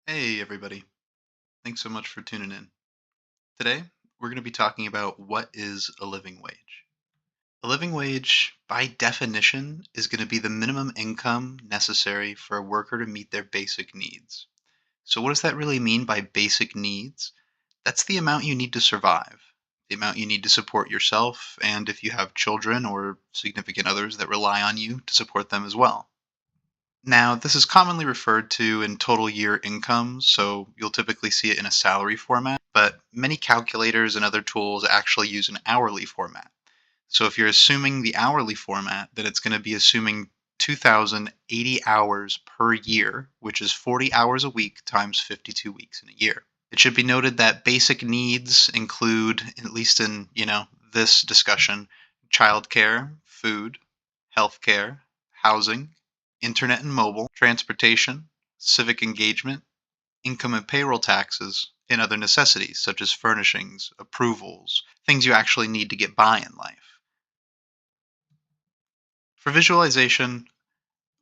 Hey, everybody. Thanks so much for tuning in. Today, we're going to be talking about what is a living wage. A living wage, by definition, is going to be the minimum income necessary for a worker to meet their basic needs. So, what does that really mean by basic needs? That's the amount you need to survive, the amount you need to support yourself, and if you have children or significant others that rely on you to support them as well. Now, this is commonly referred to in total year income, so you'll typically see it in a salary format, but many calculators and other tools actually use an hourly format. So if you're assuming the hourly format, then it's going to be assuming 2,080 hours per year, which is 40 hours a week times 52 weeks in a year. It should be noted that basic needs include, at least in, this discussion, childcare, food, healthcare, housing, internet and mobile, transportation, civic engagement, income and payroll taxes, and other necessities such as furnishings, approvals, things you actually need to get by in life. For visualization,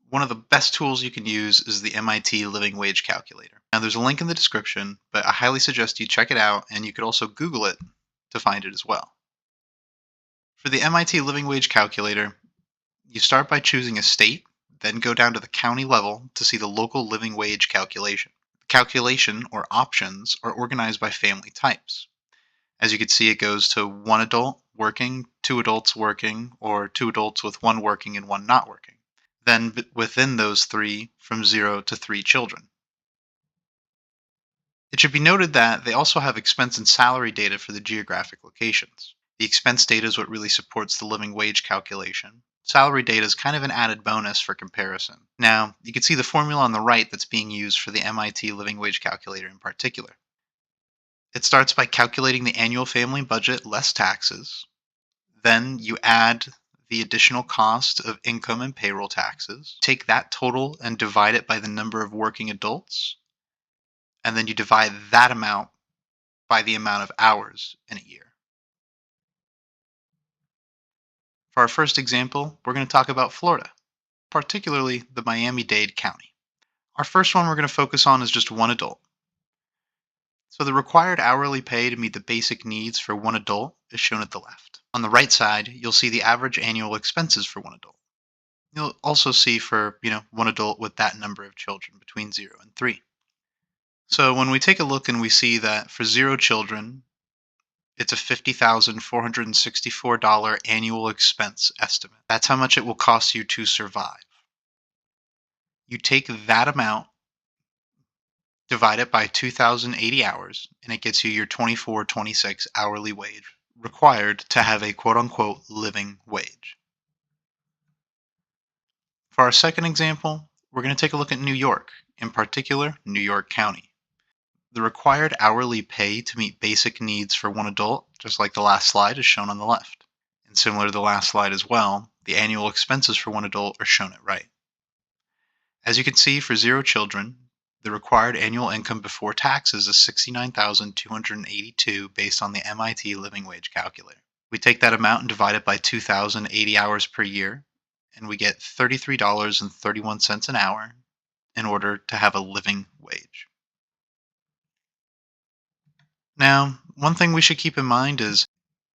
one of the best tools you can use is the MIT Living Wage Calculator. Now, there's a link in the description, but I highly suggest you check it out, and you could also Google it to find it as well. For the MIT Living Wage Calculator, you start by choosing a state, then go down to the county level to see the local living wage calculation. Calculation, or options, are organized by family types. As you can see, it goes to one adult working, two adults working, or two adults with one working and one not working. Then within those three, from 0 to 3 children. It should be noted that they also have expense and salary data for the geographic locations. The expense data is what really supports the living wage calculation. Salary data is kind of an added bonus for comparison. Now, you can see the formula on the right that's being used for the MIT Living Wage Calculator in particular. It starts by calculating the annual family budget less taxes. Then you add the additional cost of income and payroll taxes. Take that total and divide it by the number of working adults. And then you divide that amount by the amount of hours in a year. For our first example, we're going to talk about Florida, particularly the Miami-Dade County. Our first one we're going to focus on is just one adult. So the required hourly pay to meet the basic needs for one adult is shown at the left. On the right side, you'll see the average annual expenses for one adult. You'll also see for, one adult with that number of children between 0 and 3. So when we take a look and we see that for 0 children, it's a $50,464 annual expense estimate. That's how much it will cost you to survive. You take that amount, divide it by 2,080 hours, and it gets you your 24.26 hourly wage required to have a quote unquote living wage. For our second example, we're going to take a look at New York, in particular, New York County. The required hourly pay to meet basic needs for one adult, just like the last slide, is shown on the left. And similar to the last slide as well, the annual expenses for one adult are shown at right. As you can see, for 0 children, the required annual income before taxes is $69,282 based on the MIT Living Wage Calculator. We take that amount and divide it by 2,080 hours per year, and we get $33.31 an hour in order to have a living wage. Now, one thing we should keep in mind is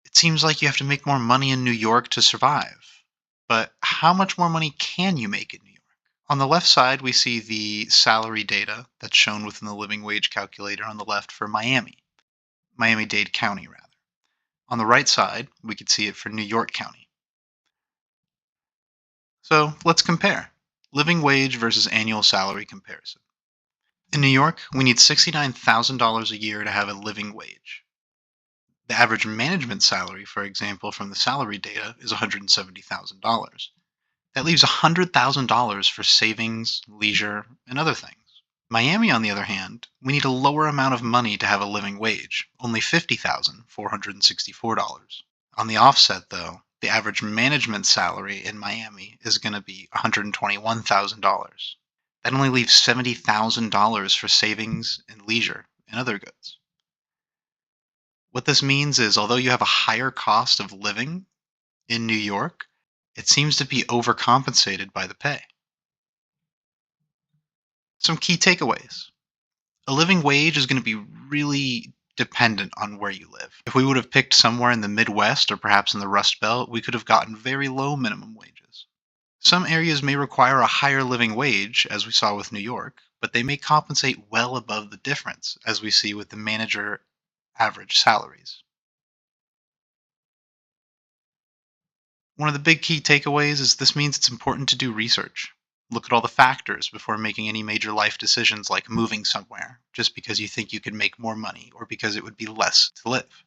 it seems like you have to make more money in New York to survive. But how much more money can you make in New York? On the left side, we see the salary data that's shown within the living wage calculator on the left for Miami-Dade County, rather. On the right side, we could see it for New York County. So let's compare living wage versus annual salary comparison. In New York, we need $69,000 a year to have a living wage. The average management salary, for example, from the salary data is $170,000. That leaves $100,000 for savings, leisure, and other things. Miami, on the other hand, we need a lower amount of money to have a living wage, only $50,464. On the offset, though, the average management salary in Miami is going to be $121,000. That only leaves $70,000 for savings and leisure and other goods. What this means is, although you have a higher cost of living in New York, it seems to be overcompensated by the pay. Some key takeaways. A living wage is going to be really dependent on where you live. If we would have picked somewhere in the Midwest or perhaps in the Rust Belt, we could have gotten very low minimum wages. Some areas may require a higher living wage, as we saw with New York, but they may compensate well above the difference, as we see with the manager average salaries. One of the big key takeaways is this means it's important to do research. Look at all the factors before making any major life decisions like moving somewhere, just because you think you could make more money or because it would be less to live.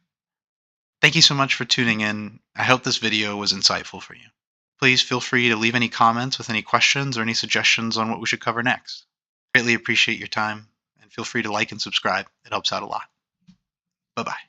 Thank you so much for tuning in. I hope this video was insightful for you. Please feel free to leave any comments with any questions or any suggestions on what we should cover next. Greatly appreciate your time, and feel free to like and subscribe. It helps out a lot. Bye bye.